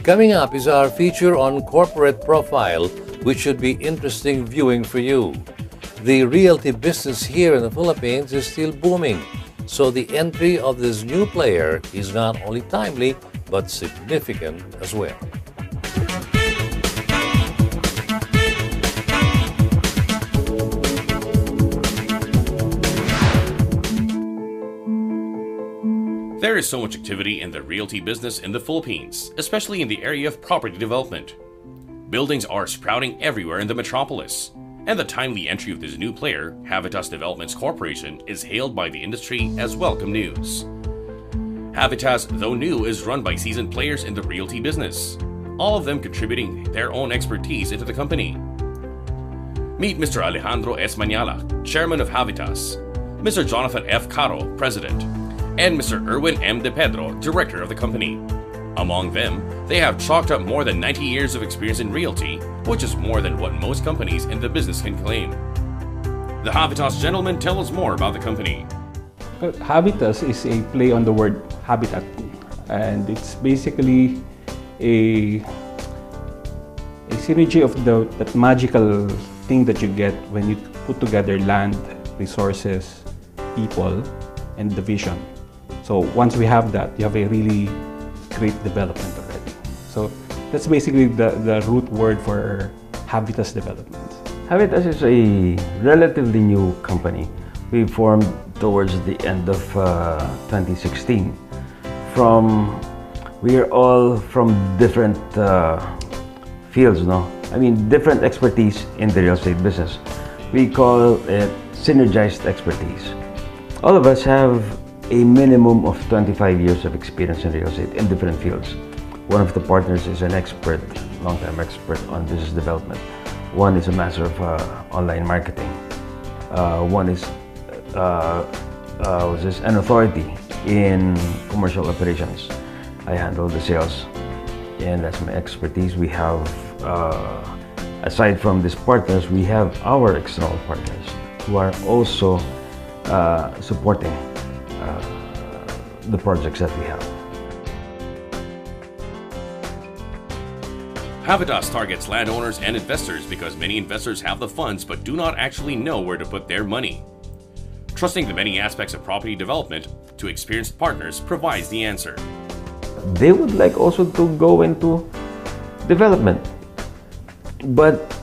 Coming up is our feature on corporate profile, which should be interesting viewing for you. The realty business here in the Philippines is still booming, so the entry of this new player is not only timely, but significant as well. There is so much activity in the realty business in the Philippines, especially in the area of property development. Buildings are sprouting everywhere in the metropolis, and the timely entry of this new player, Havitas Developments Corporation, is hailed by the industry as welcome news. Havitas, though new, is run by seasoned players in the realty business, all of them contributing their own expertise into the company. Meet Mr. Alejandro S. Maniala, Chairman of Havitas, Mr. Jonathan F. Caro, President, and Mr. Erwin M. De Pedro, Director of the company. Among them, they have chalked up more than 90 years of experience in realty, which is more than what most companies in the business can claim. The Havitas gentlemen tell us more about the company. Well, Havitas is a play on the word habitat, and it's basically a synergy of that magical thing that you get when you put together land, resources, people, and the vision. So once we have that, you have a really great development already. So that's basically the root word for Havitas Development. Havitas is a relatively new company. We formed towards the end of 2016. We are all from different fields, no? I mean, different expertise in the real estate business. We call it synergized expertise. All of us have a minimum of 25 years of experience in real estate in different fields. One of the partners is an expert, long-time expert on business development. One is a master of online marketing. One is an authority in commercial operations. I handle the sales, and that's my expertise. We have, aside from these partners, we have our external partners who are also supporting the projects that we have. Havitas targets landowners and investors because many investors have the funds but do not actually know where to put their money. Trusting the many aspects of property development to experienced partners provides the answer. They would like also to go into development, but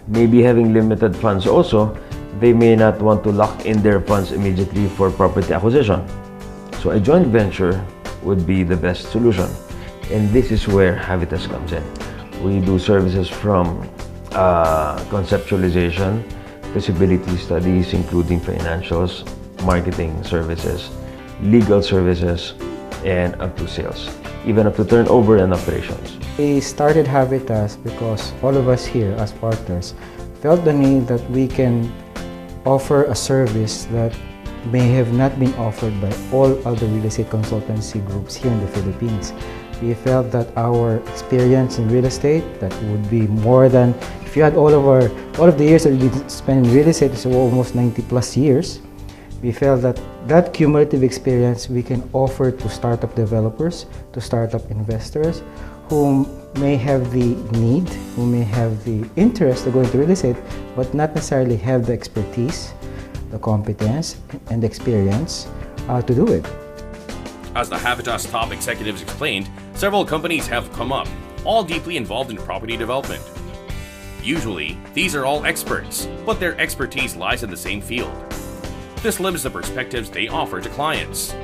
maybe having limited funds also, they may not want to lock in their funds immediately for property acquisition. So a joint venture would be the best solution. And this is where Havitas comes in. We do services from conceptualization, feasibility studies, including financials, marketing services, legal services, and up to sales, even up to turnover and operations. We started Havitas because all of us here as partners felt the need that we can offer a service that may have not been offered by all other real estate consultancy groups here in the Philippines. We felt that our experience in real estate, that would be more than, if you had all of the years that we spent in real estate, so almost 90 plus years, we felt that that cumulative experience we can offer to startup developers, to startup investors who may have the need, who may have the interest to go into real estate, but not necessarily have the expertise, the competence, and the experience to do it. As the Havitas top executives explained, several companies have come up, all deeply involved in property development. Usually, these are all experts, but their expertise lies in the same field. This limits the perspectives they offer to clients.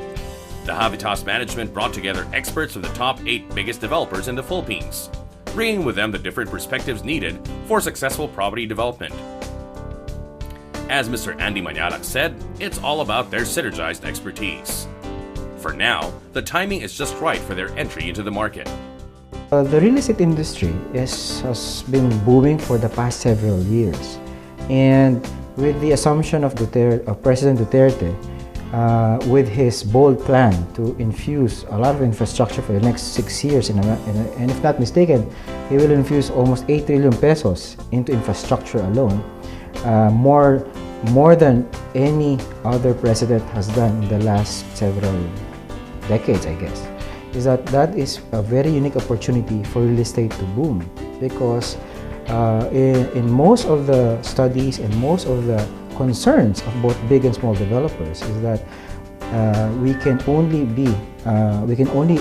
The Havitas management brought together experts from the top 8 biggest developers in the Philippines, bringing with them the different perspectives needed for successful property development. As Mr. Andy Maniala said, it's all about their synergized expertise. For now, the timing is just right for their entry into the market. The real estate industry has been booming for the past several years, and with the assumption of President Duterte, with his bold plan to infuse a lot of infrastructure for the next 6 years, and if not mistaken, he will infuse almost 8 trillion pesos into infrastructure alone, more than any other president has done in the last several decades, I guess. is that is a very unique opportunity for real estate to boom, because in most of the studies and most of the concerns of both big and small developers is that we can only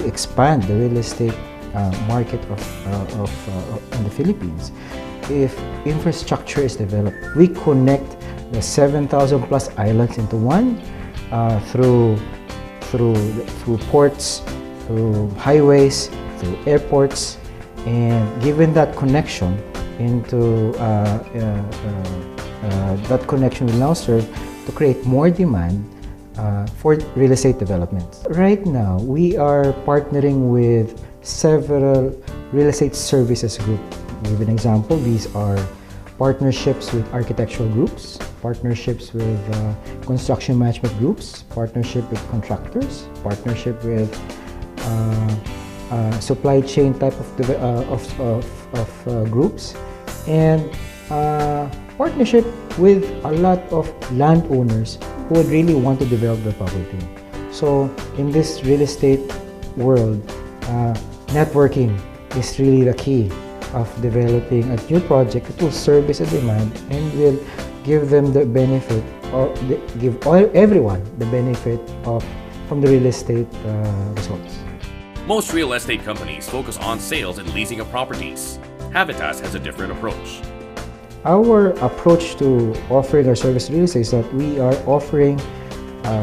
expand the real estate market in the Philippines if infrastructure is developed. We connect the 7,000 plus islands into one through ports, through highways, through airports, and given that connection into that connection will now serve to create more demand for real estate developments. Right now, we are partnering with several real estate services groups. To give an example, these are partnerships with architectural groups, partnerships with construction management groups, partnership with contractors, partnership with supply chain type of groups, and partnership with a lot of landowners who would really want to develop the property. So in this real estate world, networking is really the key of developing a new project that will service a demand and will give them the benefit, or give everyone the benefit from the real estate results. Most real estate companies focus on sales and leasing of properties. Havitas has a different approach. Our approach to offering our service real estate is that we are offering a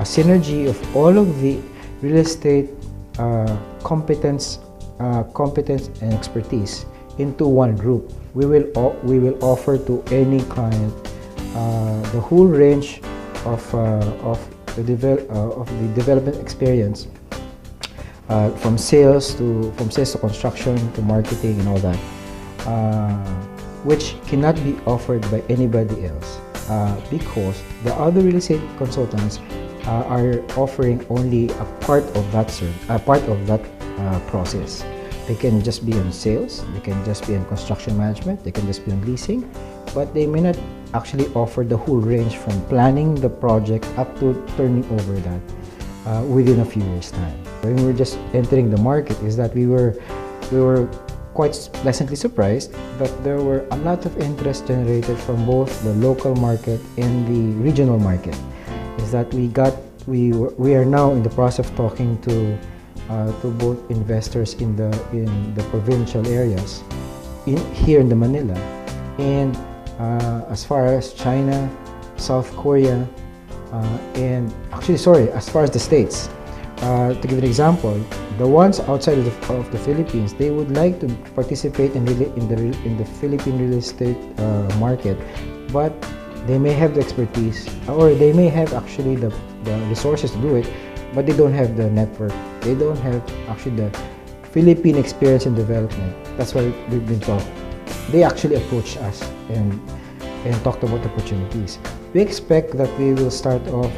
synergy of all of the real estate competence and expertise into one group. We will offer to any client the whole range of the development experience, from sales to construction to marketing and all that, which cannot be offered by anybody else, because the other real estate consultants are offering only a part of that process. They can just be on sales, they can just be on construction management, they can just be on leasing, but they may not actually offer the whole range from planning the project up to turning over that within a few years' time. When we were just entering the market, is that we were quite pleasantly surprised that there were a lot of interest generated from both the local market and the regional market. Is that we are now in the process of talking to both investors in the provincial areas here in the Manila, and as far as China, South Korea, and as far as the States. To give an example, the ones outside of the Philippines, they would like to participate in the Philippine real estate market, but they may have the expertise, or they may have actually the resources to do it, but they don't have the network. They don't have actually the Philippine experience in development. That's why we've been taught. They actually approached us and talked about opportunities. We expect that we will start off,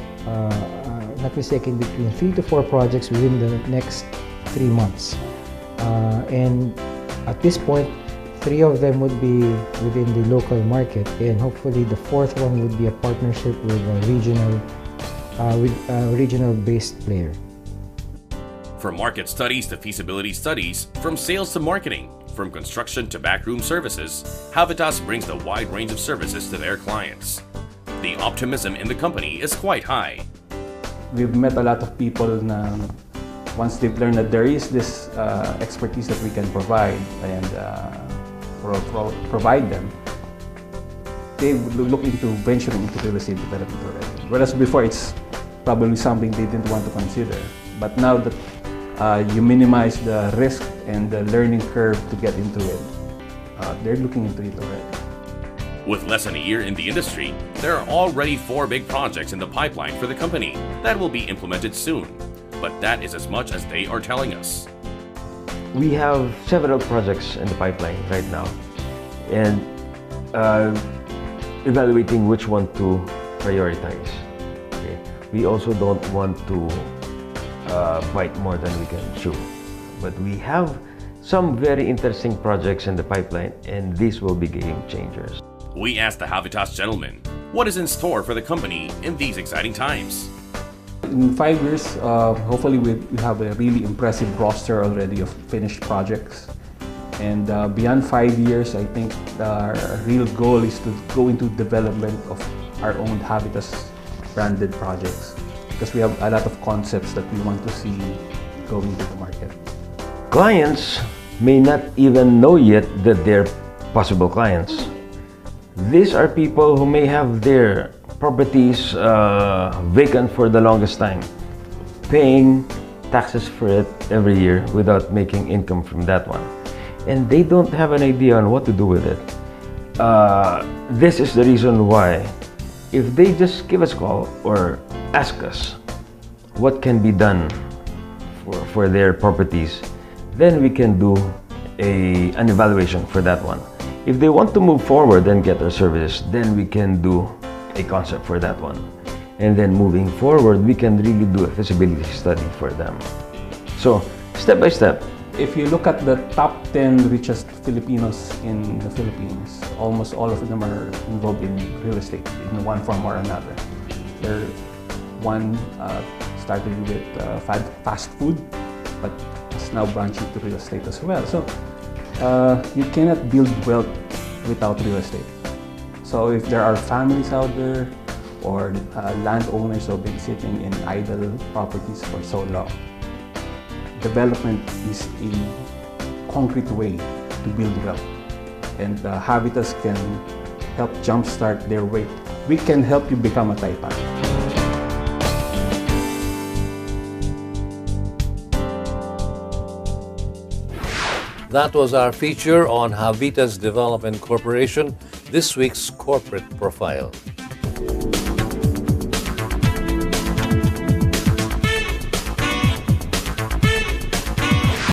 not mistaken, between 3 to 4 projects within the next 3 months. And at this point, 3 of them would be within the local market, and hopefully the 4th one would be a partnership with a regional-based player. From market studies to feasibility studies, from sales to marketing, from construction to backroom services, Havitas brings the wide range of services to their clients. The optimism in the company is quite high. We've met a lot of people na once they've learned that there is this expertise that we can provide and provide them, they would look into venturing into real estate development already. Whereas before, it's probably something they didn't want to consider. But now that you minimize the risk and the learning curve to get into it, they're looking into it already. With less than a year in the industry, there are already 4 big projects in the pipeline for the company that will be implemented soon. But that is as much as they are telling us. We have several projects in the pipeline right now, and evaluating which one to prioritize. Okay. We also don't want to bite more than we can chew, but we have some very interesting projects in the pipeline, and these will be game changers. We asked the Havitas gentleman, what is in store for the company in these exciting times? In 5 years, hopefully we have a really impressive roster already of finished projects. And beyond 5 years, I think our real goal is to go into development of our own Havitas branded projects, because we have a lot of concepts that we want to see going to the market. Clients may not even know yet that they're possible clients. These are people who may have their properties vacant for the longest time, paying taxes for it every year without making income from that one. And they don't have an idea on what to do with it. This is the reason why, if they just give us a call or ask us what can be done for their properties, then we can do an evaluation for that one. If they want to move forward and get our services, then we can do a concept for that one. And then moving forward, we can really do a feasibility study for them. So, step by step. If you look at the top 10 richest Filipinos in the Philippines, almost all of them are involved in real estate in one form or another. One started with fast food, but has now branched into real estate as well. So you cannot build wealth without real estate. So if there are families out there or landowners who have been sitting in idle properties for so long, development is a concrete way to build wealth, and Havitas can help jumpstart their way. We can help you become a Taipan. That was our feature on Havitas Development Corporation, this week's corporate profile.